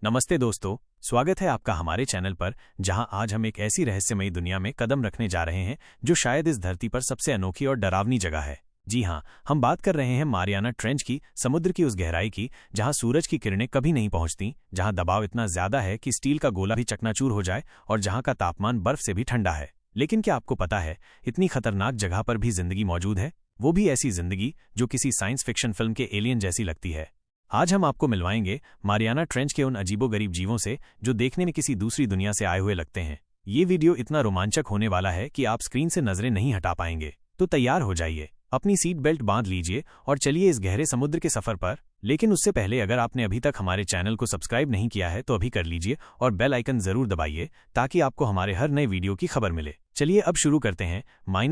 नमस्ते दोस्तों, स्वागत है आपका हमारे चैनल पर, जहां आज हम एक ऐसी रहस्यमयी दुनिया में कदम रखने जा रहे हैं जो शायद इस धरती पर सबसे अनोखी और डरावनी जगह है। जी हां, हम बात कर रहे हैं मारियाना ट्रेंच की, समुद्र की उस गहराई की जहां सूरज की किरणें कभी नहीं पहुंचती, जहां दबाव इतना ज्यादा है कि स्टील का गोला भी चकनाचूर हो जाए और जहां का तापमान बर्फ से भी ठंडा है। लेकिन क्या आपको पता है, इतनी खतरनाक जगह पर भी जिंदगी मौजूद है, वो भी ऐसी जिंदगी जो किसी साइंस फिक्शन फिल्म के एलियन जैसी लगती है। आज हम आपको मिलवाएंगे मारियाना ट्रेंच के उन अजीबोगरीब जीवों से जो देखने में किसी दूसरी दुनिया से आए हुए लगते हैं। ये वीडियो इतना रोमांचक होने वाला है कि आप स्क्रीन से नजरें नहीं हटा पाएंगे। तो तैयार हो जाइए, अपनी सीट बेल्ट बांध लीजिए और चलिए इस गहरे समुद्र के सफर पर। लेकिन उससे पहले अगर आपने अभी तक हमारे चैनल को सब्सक्राइब नहीं किया है तो अभी कर लीजिए और बेल आइकन जरूर दबाइए ताकि आपको हमारे हर नए वीडियो की खबर मिले। चलिए अब शुरू करते हैं।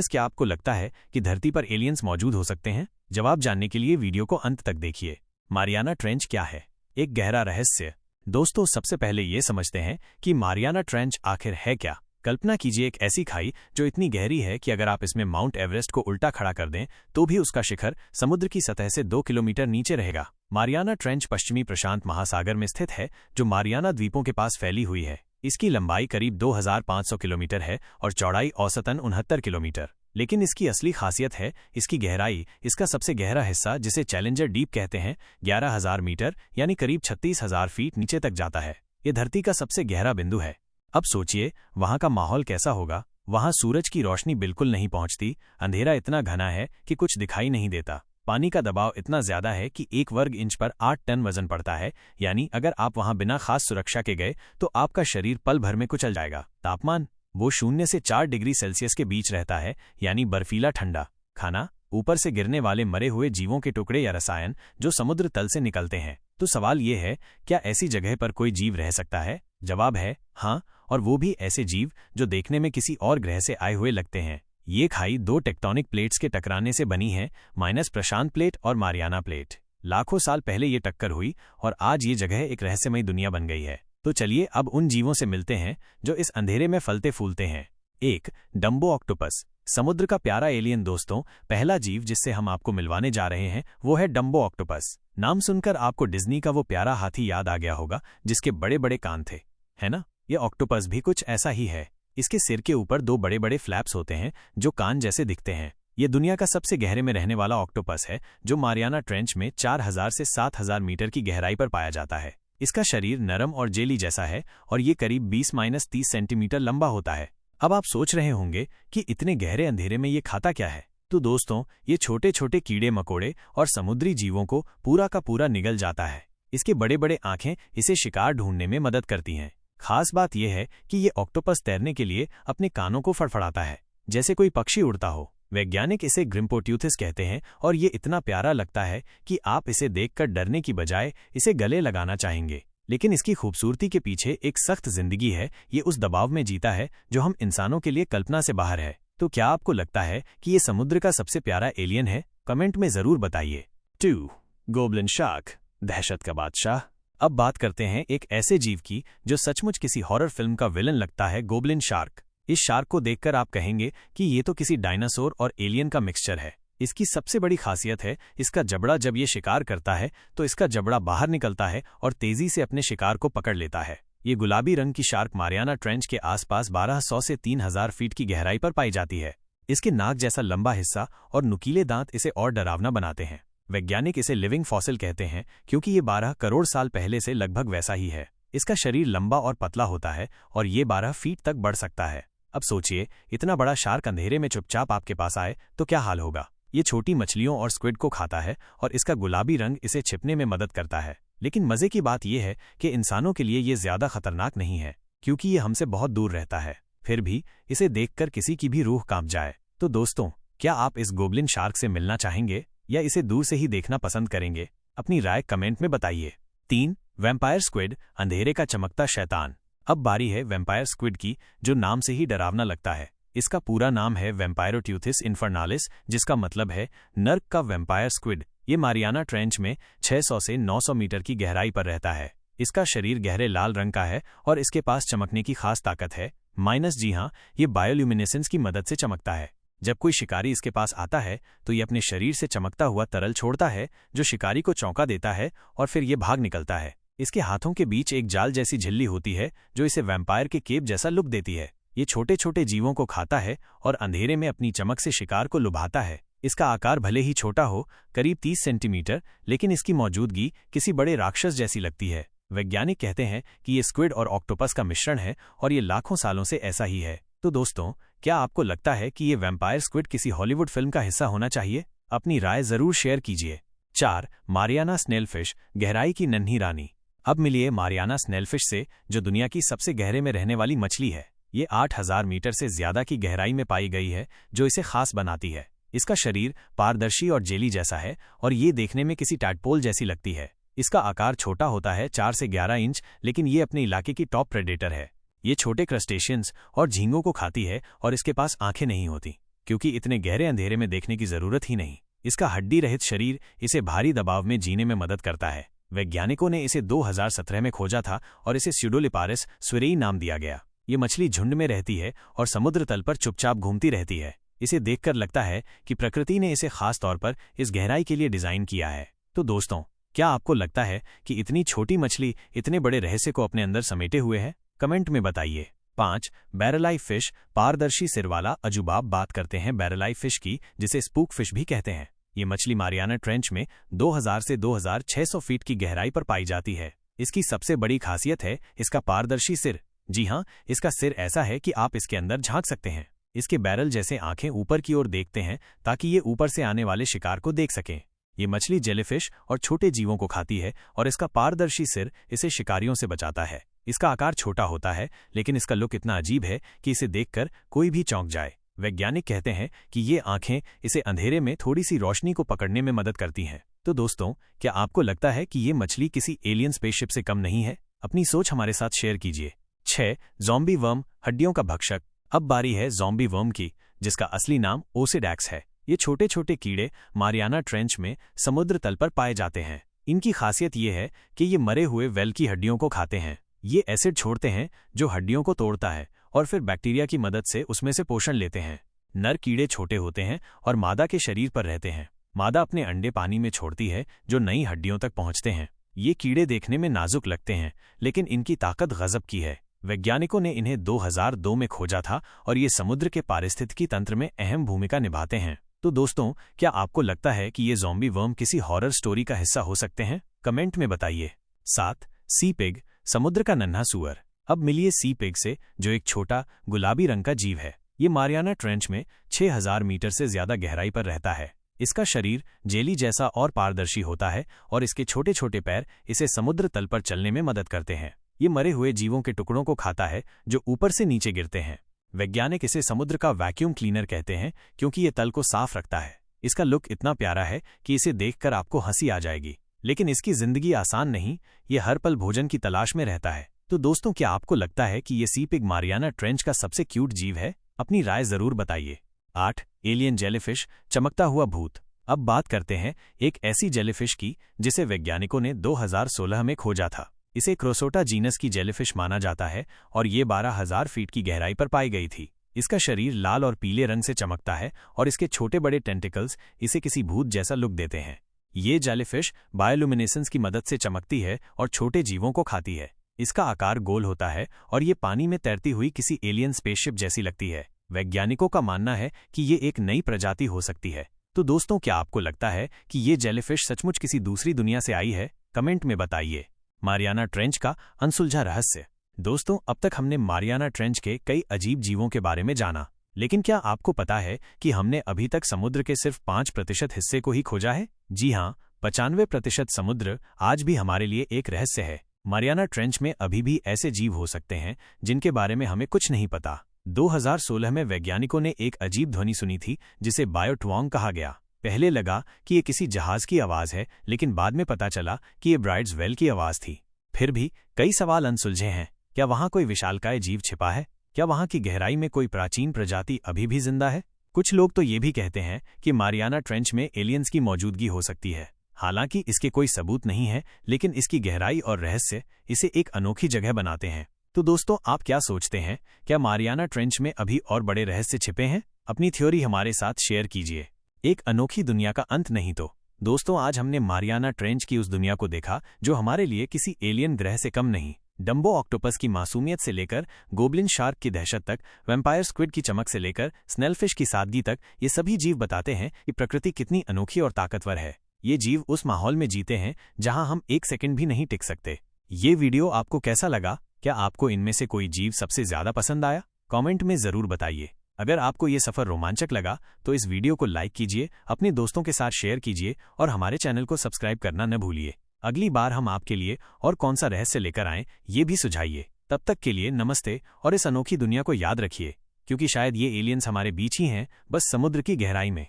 क्या आपको लगता है कि धरती पर एलियंस मौजूद हो सकते हैं? जवाब जानने के लिए वीडियो को अंत तक देखिए। मारियाना ट्रेंच क्या है? एक गहरा रहस्य। दोस्तों, सबसे पहले ये समझते हैं कि मारियाना ट्रेंच आखिर है क्या। कल्पना कीजिए एक ऐसी खाई जो इतनी गहरी है कि अगर आप इसमें माउंट एवरेस्ट को उल्टा खड़ा कर दें तो भी उसका शिखर समुद्र की सतह से 2 किलोमीटर नीचे रहेगा। मारियाना ट्रेंच पश्चिमी प्रशांत महासागर में स्थित है, जो मारियाना द्वीपों के पास फैली हुई है। इसकी लंबाई करीब 2500 किलोमीटर है और चौड़ाई औसतन 69 किलोमीटर। लेकिन इसकी असली खासियत है इसकी गहराई। इसका सबसे गहरा हिस्सा, जिसे चैलेंजर डीप कहते हैं, 11,000 मीटर यानी करीब 36,000 फीट नीचे तक जाता है। ये धरती का सबसे गहरा बिंदु है। अब सोचिए वहां का माहौल कैसा होगा। वहां सूरज की रोशनी बिल्कुल नहीं पहुंचती, अंधेरा इतना घना है कि कुछ दिखाई नहीं देता। पानी का दबाव इतना ज्यादा है कि 1 वर्ग इंच पर 8 टन वजन पड़ता है, यानी अगर आप वहां बिना खास सुरक्षा के गए तो आपका शरीर पल भर में कुचल जाएगा। तापमान वो 0 से 4 डिग्री सेल्सियस के बीच रहता है, यानी बर्फीला ठंडा। खाना ऊपर से गिरने वाले मरे हुए जीवों के टुकड़े या रसायन जो समुद्र तल से निकलते हैं। तो सवाल ये है, क्या ऐसी जगह पर कोई जीव रह सकता है? जवाब है हाँ, और वो भी ऐसे जीव जो देखने में किसी और ग्रह से आए हुए लगते हैं। ये खाई 2 टेक्टोनिक प्लेट्स के टकराने से बनी है, माइनस प्रशांत प्लेट और मारियाना प्लेट। लाखों साल पहले ये टक्कर हुई और आज ये जगह एक रहस्यमयी दुनिया बन गई है। तो चलिए अब उन जीवों से मिलते हैं जो इस अंधेरे में फलते फूलते हैं। 1. डम्बो ऑक्टोपस, समुद्र का प्यारा एलियन। दोस्तों, पहला जीव जिससे हम आपको मिलवाने जा रहे हैं वो है डम्बो ऑक्टोपस। नाम सुनकर आपको डिज्नी का वो प्यारा हाथी याद आ गया होगा जिसके बड़े बड़े कान थे, है ना? ये ऑक्टोपस भी कुछ ऐसा ही है। इसके सिर के ऊपर 2 बड़े बड़े फ्लैप्स होते हैं जो कान जैसे दिखते हैं। ये दुनिया का सबसे गहरे में रहने वाला ऑक्टोपस है, जो मारियाना ट्रेंच में 4000 से 7000 मीटर की गहराई पर पाया जाता है। इसका शरीर नरम और जेली जैसा है और ये करीब 20-30 सेंटीमीटर लंबा होता है। अब आप सोच रहे होंगे कि इतने गहरे अंधेरे में ये खाता क्या है? तो दोस्तों, ये छोटे छोटे कीड़े मकोड़े और समुद्री जीवों को पूरा का पूरा निगल जाता है। इसके बड़े बड़े आंखें इसे शिकार ढूंढने में मदद करती हैं। खास बात यह है कि ये ऑक्टोपस तैरने के लिए अपने कानों को फड़फड़ाता है, जैसे कोई पक्षी उड़ता हो। वैज्ञानिक इसे ग्रिम्पोट्यूथिस कहते हैं और ये इतना प्यारा लगता है कि आप इसे देखकर डरने की बजाय इसे गले लगाना चाहेंगे। लेकिन इसकी खूबसूरती के पीछे एक सख्त जिंदगी है। ये उस दबाव में जीता है जो हम इंसानों के लिए कल्पना से बाहर है। तो क्या आपको लगता है कि ये समुद्र का सबसे प्यारा एलियन है? कमेंट में जरूर बताइए। 2. गोब्लिन शार्क, दहशत का बादशाह। अब बात करते हैं एक ऐसे जीव की जो सचमुच किसी हॉरर फिल्म का विलन लगता है, गोब्लिन शार्क। इस शार्क को देखकर आप कहेंगे कि ये तो किसी डायनासोर और एलियन का मिक्सचर है। इसकी सबसे बड़ी खासियत है इसका जबड़ा। जब ये शिकार करता है तो इसका जबड़ा बाहर निकलता है और तेजी से अपने शिकार को पकड़ लेता है। ये गुलाबी रंग की शार्क मारियाना ट्रेंच के आसपास 1200 से 3000 फीट की गहराई पर पाई जाती है। इसके नाक जैसा लंबा हिस्सा और नुकीले दांत इसे और डरावना बनाते हैं। वैज्ञानिक इसे लिविंग फॉसिल कहते हैं क्योंकि ये 12 करोड़ साल पहले से लगभग वैसा ही है। इसका शरीर लंबा और पतला होता है और ये 12 फीट तक बढ़ सकता है। अब सोचिए, इतना बड़ा शार्क अंधेरे में चुपचाप आपके पास आए तो क्या हाल होगा। ये छोटी मछलियों और स्क्विड को खाता है और इसका गुलाबी रंग इसे छिपने में मदद करता है। लेकिन मजे की बात यह है कि इंसानों के लिए ये ज्यादा खतरनाक नहीं है क्योंकि ये हमसे बहुत दूर रहता है। फिर भी इसे देखकर किसी की भी रूह कांप जाए। तो दोस्तों, क्या आप इस गोब्लिन शार्क से मिलना चाहेंगे या इसे दूर से ही देखना पसंद करेंगे? अपनी राय कमेंट में बताइए। 3. वैम्पायर स्क्विड, अंधेरे का चमकता शैतान। अब बारी है वैम्पायर स्क्विड की, जो नाम से ही डरावना लगता है। इसका पूरा नाम है वैम्पायरोट्यूथिस इन्फर्नालिस, जिसका मतलब है नर्क का वैम्पायर स्क्विड। ये मारियाना ट्रेंच में 600 से 900 मीटर की गहराई पर रहता है। इसका शरीर गहरे लाल रंग का है और इसके पास चमकने की खास ताकत है, जी हाँ, ये बायोल्यूमिनेसेंस की मदद से चमकता है। जब कोई शिकारी इसके पास आता है तो ये अपने शरीर से चमकता हुआ तरल छोड़ता है जो शिकारी को चौंका देता है और फिर ये भाग निकलता है। इसके हाथों के बीच एक जाल जैसी झिल्ली होती है जो इसे वैम्पायर के केप जैसा लुक देती है। ये छोटे छोटे जीवों को खाता है और अंधेरे में अपनी चमक से शिकार को लुभाता है। इसका आकार भले ही छोटा हो, करीब 30 सेंटीमीटर, लेकिन इसकी मौजूदगी किसी बड़े राक्षस जैसी लगती है। वैज्ञानिक कहते हैं कि ये स्क्विड और ऑक्टोपस का मिश्रण है और ये लाखों सालों से ऐसा ही है। तो दोस्तों, क्या आपको लगता है कि ये वैम्पायर स्क्विड किसी हॉलीवुड फिल्म का हिस्सा होना चाहिए? अपनी राय जरूर शेयर कीजिए। 4. मारियाना स्नेलफिश, गहराई की नन्ही रानी। अब मिलिए मारियाना स्नेलफिश से, जो दुनिया की सबसे गहरे में रहने वाली मछली है। ये 8000 मीटर से ज्यादा की गहराई में पाई गई है, जो इसे खास बनाती है। इसका शरीर पारदर्शी और जेली जैसा है और ये देखने में किसी टैडपोल जैसी लगती है। इसका आकार छोटा होता है, 4 से 11 इंच, लेकिन ये अपने इलाके की टॉप प्रेडेटर है। ये छोटे क्रस्टेशियंस और झींगों को खाती है और इसके पास आंखें नहीं होती, क्योंकि इतने गहरे अंधेरे में देखने की जरूरत ही नहीं। इसका हड्डी रहित शरीर इसे भारी दबाव में जीने में मदद करता है। वैज्ञानिकों ने इसे 2017 में खोजा था और इसे स्यूडोलिपारिस स्विरेई नाम दिया गया। ये मछली झुंड में रहती है और समुद्र तल पर चुपचाप घूमती रहती है। इसे देखकर लगता है कि प्रकृति ने इसे खास तौर पर इस गहराई के लिए डिजाइन किया है। तो दोस्तों, क्या आपको लगता है कि इतनी छोटी मछली इतने बड़े रहस्य को अपने अंदर समेटे हुए है? कमेंट में बताइए। 5. बैरल-आई फिश, पारदर्शी सिर वाला अजूबा। बात करते हैं बैरल-आई फिश की, जिसे स्पूक फिश भी कहते हैं। ये मछली मारियाना ट्रेंच में 2000 से 2600 फीट की गहराई पर पाई जाती है। इसकी सबसे बड़ी खासियत है इसका पारदर्शी सिर। जी हाँ, इसका सिर ऐसा है कि आप इसके अंदर झांक सकते हैं। इसके बैरल जैसे आंखें ऊपर की ओर देखते हैं ताकि ये ऊपर से आने वाले शिकार को देख सकें। ये मछली जेलीफिश और छोटे जीवों को खाती है और इसका पारदर्शी सिर इसे शिकारियों से बचाता है। इसका आकार छोटा होता है, लेकिन इसका लुक इतना अजीब है कि इसे देखकर कोई भी चौंक जाए। वैज्ञानिक कहते हैं कि ये आंखें इसे अंधेरे में थोड़ी सी रोशनी को पकड़ने में मदद करती हैं। तो दोस्तों, क्या आपको लगता है कि ये मछली किसी एलियन स्पेसशिप से कम नहीं है? अपनी सोच हमारे साथ शेयर कीजिए। 6. ज़ॉम्बी वर्म, हड्डियों का भक्षक। अब बारी है ज़ॉम्बी वर्म की, जिसका असली नाम ओसिडैक्स है। ये छोटे छोटे कीड़े मारियाना ट्रेंच में समुद्र तल पर पाए जाते हैं। इनकी खासियत ये है कि ये मरे हुए व्हेल की हड्डियों को खाते हैं। ये एसिड छोड़ते हैं जो हड्डियों को तोड़ता है और फिर बैक्टीरिया की मदद से उसमें से पोषण लेते हैं। नर कीड़े छोटे होते हैं और मादा के शरीर पर रहते हैं। मादा अपने अंडे पानी में छोड़ती है जो नई हड्डियों तक पहुंचते हैं। ये कीड़े देखने में नाजुक लगते हैं, लेकिन इनकी ताकत गजब की है। वैज्ञानिकों ने इन्हें 2002 में खोजा था और ये समुद्र के पारिस्थितिकी तंत्र में अहम भूमिका निभाते हैं। तो दोस्तों, क्या आपको लगता है कि ये ज़ॉम्बी वर्म किसी हॉरर स्टोरी का हिस्सा हो सकते हैं? कमेंट में बताइए। 7. सी पिग, समुद्र का नन्हा सुअर। अब मिलिए सी पिग से, जो एक छोटा गुलाबी रंग का जीव है। ये मारियाना ट्रेंच में 6000 मीटर से ज्यादा गहराई पर रहता है। इसका शरीर जेली जैसा और पारदर्शी होता है और इसके छोटे छोटे पैर इसे समुद्र तल पर चलने में मदद करते हैं। ये मरे हुए जीवों के टुकड़ों को खाता है जो ऊपर से नीचे गिरते हैं। वैज्ञानिक इसे समुद्र का वैक्यूम क्लीनर कहते हैं, क्योंकि ये तल को साफ रखता है। इसका लुक इतना प्यारा है कि इसे देखकर आपको हंसी आ जाएगी, लेकिन इसकी जिंदगी आसान नहीं। ये हर पल भोजन की तलाश में रहता है। तो दोस्तों, क्या आपको लगता है कि ये सी पिग मारियाना ट्रेंच का सबसे क्यूट जीव है? अपनी राय जरूर बताइए। 8. एलियन जेलीफिश, चमकता हुआ भूत। अब बात करते हैं एक ऐसी जेलीफिश की जिसे वैज्ञानिकों ने 2016 में खोजा था। इसे क्रोसोटा जीनस की जेलीफिश माना जाता है और ये 12000 फीट की गहराई पर पाई गई थी। इसका शरीर लाल और पीले रंग से चमकता है और इसके छोटे बड़े टेंटिकल्स इसे किसी भूत जैसा लुक देते हैं। ये जेलीफिश बायोल्यूमिनेसेंस की मदद से चमकती है और छोटे जीवों को खाती है। इसका आकार गोल होता है और ये पानी में तैरती हुई किसी एलियन स्पेसशिप जैसी लगती है। वैज्ञानिकों का मानना है कि ये एक नई प्रजाति हो सकती है। तो दोस्तों, क्या आपको लगता है कि ये जेलीफिश सचमुच किसी दूसरी दुनिया से आई है? कमेंट में बताइए। मारियाना ट्रेंच का अनसुलझा रहस्य। दोस्तों, अब तक हमने मारियाना ट्रेंच के कई अजीब जीवों के बारे में जाना, लेकिन क्या आपको पता है कि हमने अभी तक समुद्र के सिर्फ 5% हिस्से को ही खोजा है? जी हाँ, 95% समुद्र आज भी हमारे लिए एक रहस्य है। मारियाना ट्रेंच में अभी भी ऐसे जीव हो सकते हैं जिनके बारे में हमें कुछ नहीं पता। 2016 में वैज्ञानिकों ने एक अजीब ध्वनि सुनी थी जिसे बायोट्वॉन्ग कहा गया। पहले लगा कि ये किसी जहाज की आवाज है, लेकिन बाद में पता चला कि ये ब्राइड्स वेल की आवाज थी। फिर भी कई सवाल अनसुलझे हैं। क्या वहां कोई विशालकाय जीव छिपा है? क्या वहां की गहराई में कोई प्राचीन प्रजाति अभी भी जिंदा है? कुछ लोग तो ये भी कहते हैं कि मारियाना ट्रेंच में एलियंस की मौजूदगी हो सकती है। हालांकि इसके कोई सबूत नहीं है, लेकिन इसकी गहराई और रहस्य इसे एक अनोखी जगह बनाते हैं। तो दोस्तों, आप क्या सोचते हैं? क्या मारियाना ट्रेंच में अभी और बड़े रहस्य छिपे हैं? अपनी थ्योरी हमारे साथ शेयर कीजिए। एक अनोखी दुनिया का अंत नहीं तो दोस्तों, आज हमने मारियाना ट्रेंच की उस दुनिया को देखा जो हमारे लिए किसी एलियन ग्रह से कम नहीं। डम्बो ऑक्टोपस की मासूमियत से लेकर गोब्लिन शार्क की दहशत तक, वैम्पायर स्क्विड की चमक से लेकर स्नेलफिश की सादगी तक, ये सभी जीव बताते हैं कि प्रकृति कितनी अनोखी और ताकतवर है। ये जीव उस माहौल में जीते हैं जहां हम एक सेकंड भी नहीं टिक सकते। ये वीडियो आपको कैसा लगा? क्या आपको इनमें से कोई जीव सबसे ज्यादा पसंद आया? कमेंट में जरूर बताइए। अगर आपको ये सफर रोमांचक लगा तो इस वीडियो को लाइक कीजिए, अपने दोस्तों के साथ शेयर कीजिए और हमारे चैनल को सब्सक्राइब करना न भूलिए। अगली बार हम आपके लिए और कौन सा रहस्य लेकर आएं, ये भी सुझाइए। तब तक के लिए नमस्ते, और इस अनोखी दुनिया को याद रखिए, क्योंकि शायद ये एलियंस हमारे बीच ही हैं, बस समुद्र की गहराई में।